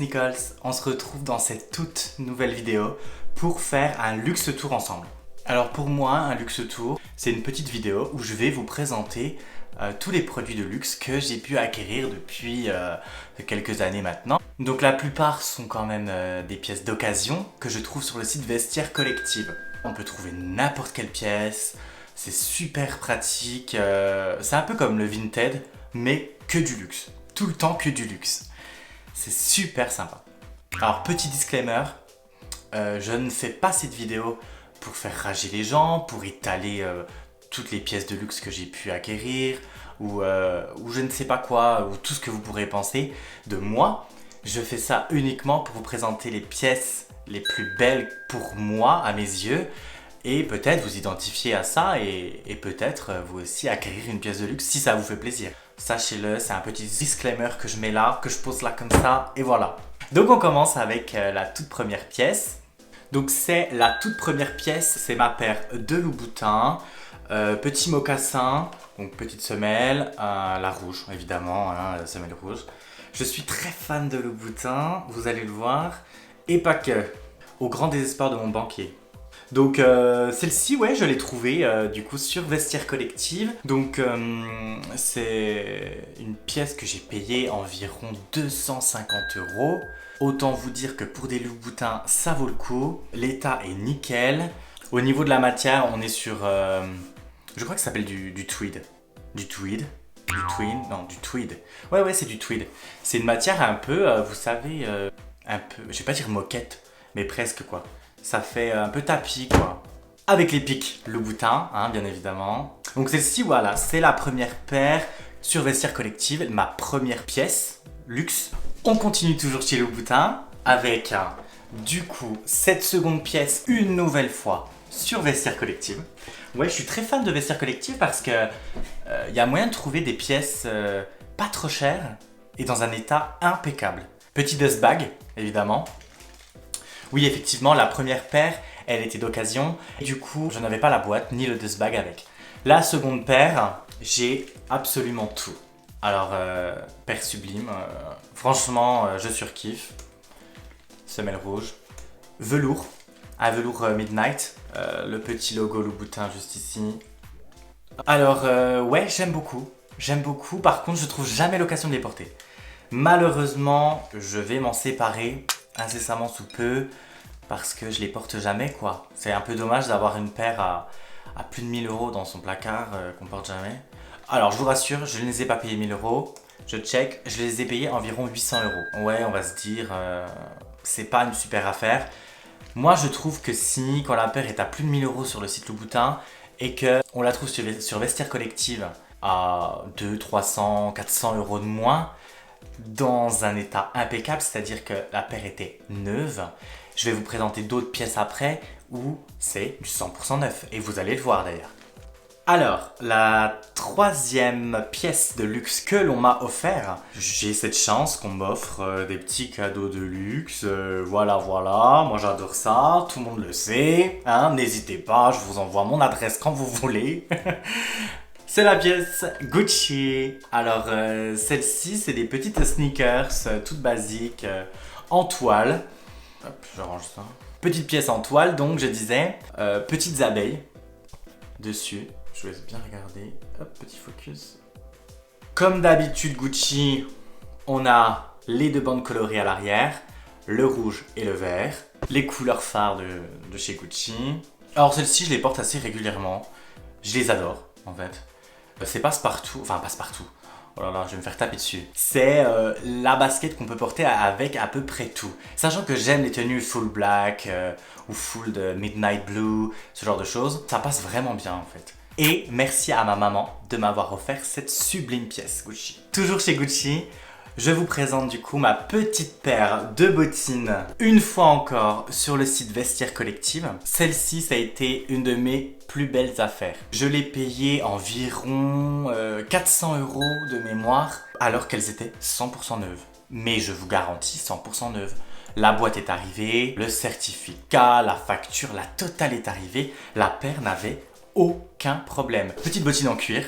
Nichols, on se retrouve dans cette toute nouvelle vidéo pour faire un luxe tour ensemble. Alors pour moi, un luxe tour, c'est une petite vidéo où je vais vous présenter tous les produits de luxe que j'ai pu acquérir depuis quelques années maintenant. Donc la plupart sont quand même des pièces d'occasion que je trouve sur le site Vestiaire Collective. On peut trouver n'importe quelle pièce, c'est super pratique, c'est un peu comme le Vinted, mais que du luxe. Tout le temps que du luxe. C'est super sympa. Alors petit disclaimer, je ne fais pas cette vidéo pour faire rager les gens, pour étaler toutes les pièces de luxe que j'ai pu acquérir, ou je ne sais pas quoi, ou tout ce que vous pourrez penser de moi. Je fais ça uniquement pour vous présenter les pièces les plus belles pour moi, à mes yeux, et peut-être vous identifier à ça et peut-être vous aussi acquérir une pièce de luxe si ça vous fait plaisir. Sachez-le, c'est un petit disclaimer que je mets là, que je pose là comme ça, et voilà. Donc on commence avec la toute première pièce. Donc c'est la toute première pièce, c'est ma paire de Louboutin, petit mocassin, donc petite semelle, la rouge évidemment, hein, la semelle rouge. Je suis très fan de Louboutin, vous allez le voir, et pas que, au grand désespoir de mon banquier. Donc celle-ci, ouais, je l'ai trouvée du coup sur Vestiaire Collective. Donc c'est une pièce que j'ai payée environ 250 €. Autant vous dire que pour des Louboutins, ça vaut le coup. L'état est nickel. Au niveau de la matière, on est sur, je crois que ça s'appelle du tweed. Du tweed. Du tweed. Non, du tweed. Ouais, c'est du tweed. C'est une matière un peu, vous savez, un peu, je vais pas dire moquette, mais presque quoi. Ça fait un peu tapis quoi. Avec les pics Louboutin, hein, bien évidemment. Donc celle-ci, voilà, c'est la première paire sur Vestiaire Collective, ma première pièce, luxe. On continue toujours chez Louboutin avec, du coup, cette seconde pièce, une nouvelle fois, sur Vestiaire Collective. Ouais, je suis très fan de Vestiaire Collective parce que y a moyen de trouver des pièces pas trop chères et dans un état impeccable. Petit dust bag, évidemment. Oui, effectivement, la première paire, elle était d'occasion. Du coup, je n'avais pas la boîte ni le dust bag avec. La seconde paire, j'ai absolument tout. Alors, paire sublime. Franchement, je surkiffe. Semelle rouge. Velours. Un velours Midnight. Le petit logo Louboutin juste ici. Alors, ouais, j'aime beaucoup. J'aime beaucoup. Par contre, je trouve jamais l'occasion de les porter. Malheureusement, je vais m'en séparer incessamment sous peu parce que je les porte jamais quoi. C'est un peu dommage d'avoir une paire à plus de 1000 € dans son placard qu'on porte jamais. Alors je vous rassure, je ne les ai pas payés 1000 €. Je check, je les ai payés environ 800 €. Ouais, on va se dire, c'est pas une super affaire. Moi je trouve que si, quand la paire est à plus de 1000 € sur le site Louboutin et qu'on la trouve sur Vestiaire Collective à 200, 300, 400 € de moins, dans un état impeccable, c'est-à-dire que la paire était neuve. Je vais vous présenter d'autres pièces après où c'est du 100% neuf et vous allez le voir d'ailleurs. Alors, la troisième pièce de luxe que l'on m'a offert, j'ai cette chance qu'on m'offre des petits cadeaux de luxe, voilà, moi j'adore ça, tout le monde le sait, hein, n'hésitez pas, je vous envoie mon adresse quand vous voulez. C'est la pièce Gucci. Alors celle-ci, c'est des petites sneakers toutes basiques en toile. Hop, je range ça. Petite pièce en toile, donc je disais, petites abeilles dessus. Je vous laisse bien regarder. Hop, petit focus. Comme d'habitude Gucci, on a les deux bandes colorées à l'arrière, le rouge et le vert. Les couleurs phares de chez Gucci. Alors celles-ci, je les porte assez régulièrement. Je les adore en fait. C'est passe-partout, enfin passe-partout, oh là là, je vais me faire taper dessus. C'est la basket qu'on peut porter avec à peu près tout. Sachant que j'aime les tenues full black ou full de midnight blue, ce genre de choses, ça passe vraiment bien en fait. Et merci à ma maman de m'avoir offert cette sublime pièce Gucci. Toujours chez Gucci, je vous présente du coup ma petite paire de bottines, une fois encore sur le site Vestiaire Collective. Celle-ci, ça a été une de mes plus belles affaires. Je l'ai payée environ 400 € de mémoire, alors qu'elles étaient 100% neuves. Mais je vous garantis 100% neuves. La boîte est arrivée, le certificat, la facture, la totale est arrivée. La paire n'avait aucun problème. Petite bottine en cuir,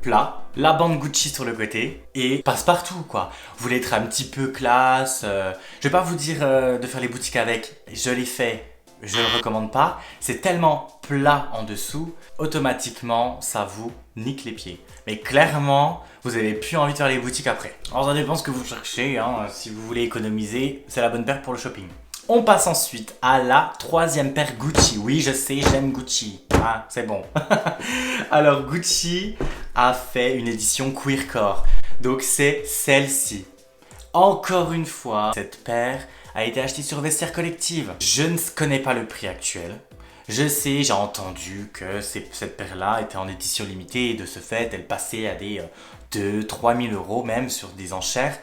plat, la bande Gucci sur le côté et passe-partout quoi. Vous voulez être un petit peu classe, je vais pas vous dire de faire les boutiques avec, je l'ai fait, je le recommande pas. C'est tellement plat en dessous, automatiquement ça vous nique les pieds. Mais clairement, vous avez plus envie de faire les boutiques après. Alors ça dépend ce que vous cherchez, hein. Si vous voulez économiser, c'est la bonne paire pour le shopping. On passe ensuite à la troisième paire Gucci. Oui, je sais, j'aime Gucci. Ah, c'est bon. Alors, Gucci a fait une édition Queercore. Donc, c'est celle-ci. Encore une fois, cette paire a été achetée sur Vestiaire Collective. Je ne connais pas le prix actuel. Je sais, j'ai entendu que cette paire-là était en édition limitée et de ce fait, elle passait à des 2-3 000 euros même sur des enchères.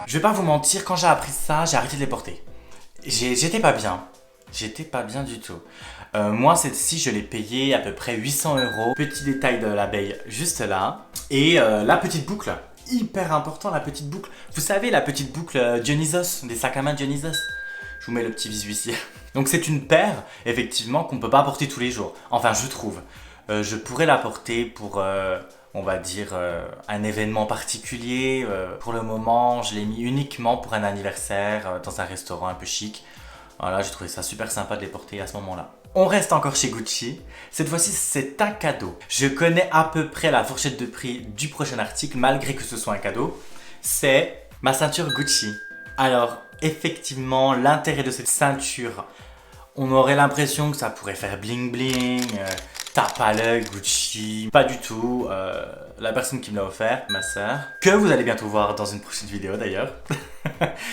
Je vais pas vous mentir, quand j'ai appris ça, j'ai arrêté de les porter. J'étais pas bien. J'étais pas bien du tout. Moi, celle-ci, je l'ai payée à peu près 800 euros. Petit détail de l'abeille juste là. Et la petite boucle. Hyper important, la petite boucle. Vous savez, la petite boucle Dionysos, des sacs à main Dionysos. Je vous mets le petit visu ici. Donc c'est une paire, effectivement, qu'on ne peut pas porter tous les jours. Enfin, je trouve. Je pourrais la porter pour... on va dire, un événement particulier. Pour le moment, je l'ai mis uniquement pour un anniversaire dans un restaurant un peu chic. Voilà, j'ai trouvé ça super sympa de les porter à ce moment-là. On reste encore chez Gucci. Cette fois-ci, c'est un cadeau. Je connais à peu près la fourchette de prix du prochain article, malgré que ce soit un cadeau. C'est ma ceinture Gucci. Alors, effectivement, l'intérêt de cette ceinture, on aurait l'impression que ça pourrait faire bling bling. Tape à l'œil, Gucci, pas du tout. La personne qui me l'a offert, ma sœur, que vous allez bientôt voir dans une prochaine vidéo d'ailleurs.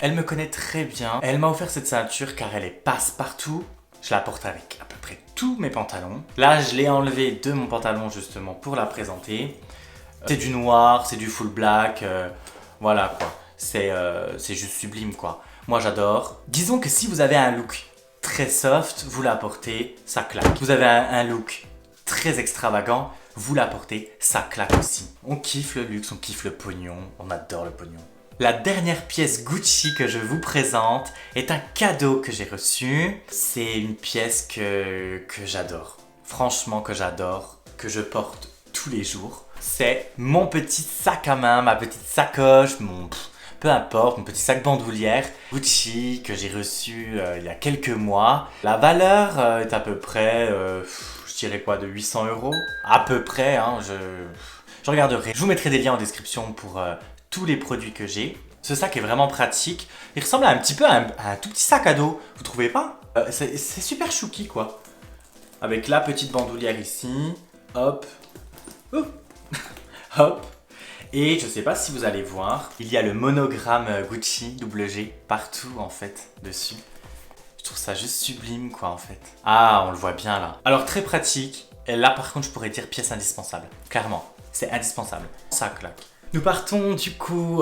Elle me connaît très bien. Elle m'a offert cette ceinture car elle est passe-partout. Je la porte avec à peu près tous mes pantalons. Là, je l'ai enlevée de mon pantalon justement pour la présenter. C'est du noir, c'est du full black, voilà quoi. C'est juste sublime quoi. Moi j'adore. Disons que si vous avez un look très soft, vous la portez, ça claque. Vous avez un look très extravagant, vous la portez, ça claque aussi. On kiffe le luxe, on kiffe le pognon, on adore le pognon. La dernière pièce Gucci que je vous présente est un cadeau que j'ai reçu. C'est une pièce que j'adore. Franchement que j'adore, que je porte tous les jours. C'est mon petit sac à main, ma petite sacoche, peu importe, mon petit sac bandoulière Gucci que j'ai reçu il y a quelques mois. La valeur est à peu près, je dirais quoi, de 800 euros. À peu près, hein, je regarderai. Je vous mettrai des liens en description pour tous les produits que j'ai. Ce sac est vraiment pratique. Il ressemble un petit peu à un tout petit sac à dos, vous trouvez pas? C'est super chouki quoi. Avec la petite bandoulière ici, hop, hop. Et je sais pas si vous allez voir, il y a le monogramme Gucci double G partout en fait dessus. Je trouve ça juste sublime quoi en fait. Ah, on le voit bien là. Alors très pratique. Et là par contre je pourrais dire pièce indispensable. Clairement, c'est indispensable. Ça claque. Nous partons du coup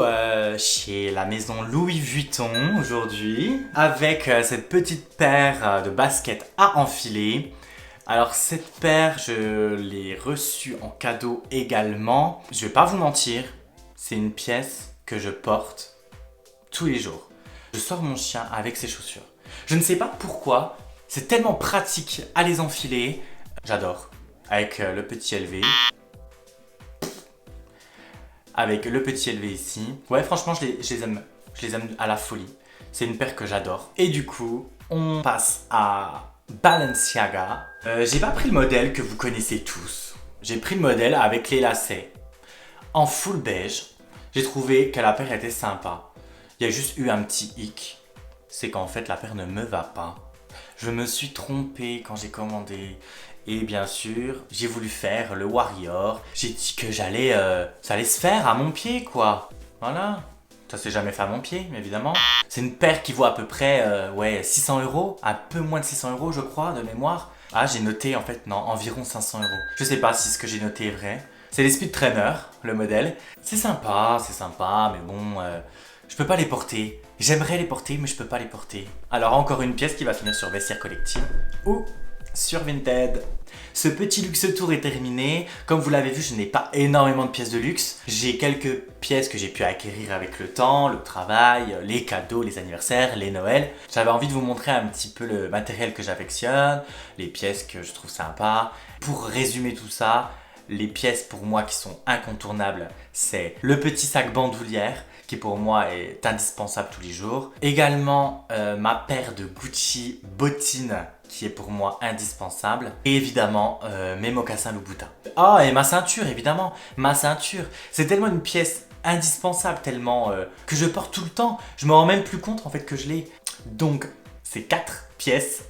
chez la maison Louis Vuitton aujourd'hui avec cette petite paire de baskets à enfiler. Alors cette paire, je l'ai reçue en cadeau également. Je vais pas vous mentir, c'est une pièce que je porte tous les jours. Je sors mon chien avec ses chaussures. Je ne sais pas pourquoi, c'est tellement pratique à les enfiler. J'adore. Avec le petit LV. Avec le petit LV ici. Ouais, franchement, je les aime. Je les aime à la folie. C'est une paire que j'adore. Et du coup, on passe à Balenciaga. J'ai pas pris le modèle que vous connaissez tous. J'ai pris le modèle avec les lacets en full beige. J'ai trouvé que la paire était sympa. Il y a juste eu un petit hic. C'est qu'en fait, la paire ne me va pas. Je me suis trompé quand j'ai commandé. Et bien sûr, j'ai voulu faire le Warrior. J'ai dit que ça allait se faire à mon pied, quoi. Voilà. Ça s'est jamais fait à mon pied, évidemment. C'est une paire qui vaut à peu près, 600 euros. Un peu moins de 600 euros, je crois, de mémoire. Ah, j'ai noté, en fait, non, environ 500 euros. Je sais pas si ce que j'ai noté est vrai. C'est les Speed Trainer, le modèle. C'est sympa, mais bon, je peux pas les porter. J'aimerais les porter, mais je peux pas les porter. Alors, encore une pièce qui va finir sur Vestiaire Collective ou sur Vinted. Ce petit luxe tour est terminé. Comme vous l'avez vu, je n'ai pas énormément de pièces de luxe. J'ai quelques pièces que j'ai pu acquérir avec le temps, le travail, les cadeaux, les anniversaires, les Noëls. J'avais envie de vous montrer un petit peu le matériel que j'affectionne, les pièces que je trouve sympas. Pour résumer tout ça, les pièces pour moi qui sont incontournables, c'est le petit sac bandoulière qui pour moi est indispensable tous les jours. Également ma paire de Gucci bottines qui est pour moi indispensable. Et évidemment mes mocassins Louboutin. Ah, et ma ceinture évidemment, ma ceinture. C'est tellement une pièce indispensable, tellement que je porte tout le temps. Je me rends même plus compte en fait que je l'ai. Donc c'est 4 pièces,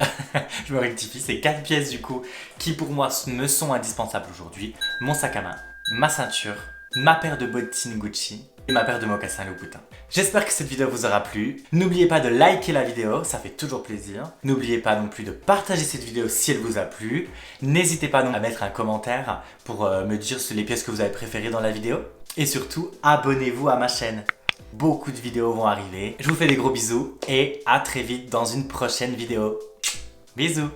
je me rectifie, c'est 4 pièces du coup qui pour moi me sont indispensables aujourd'hui. Mon sac à main, ma ceinture, ma paire de bottines Gucci et ma paire de mocassins Louboutin. J'espère que cette vidéo vous aura plu. N'oubliez pas de liker la vidéo, ça fait toujours plaisir. N'oubliez pas non plus de partager cette vidéo si elle vous a plu. N'hésitez pas non à mettre un commentaire pour me dire les pièces que vous avez préférées dans la vidéo. Et surtout, abonnez-vous à ma chaîne. Beaucoup de vidéos vont arriver. Je vous fais des gros bisous et à très vite dans une prochaine vidéo. Bisous!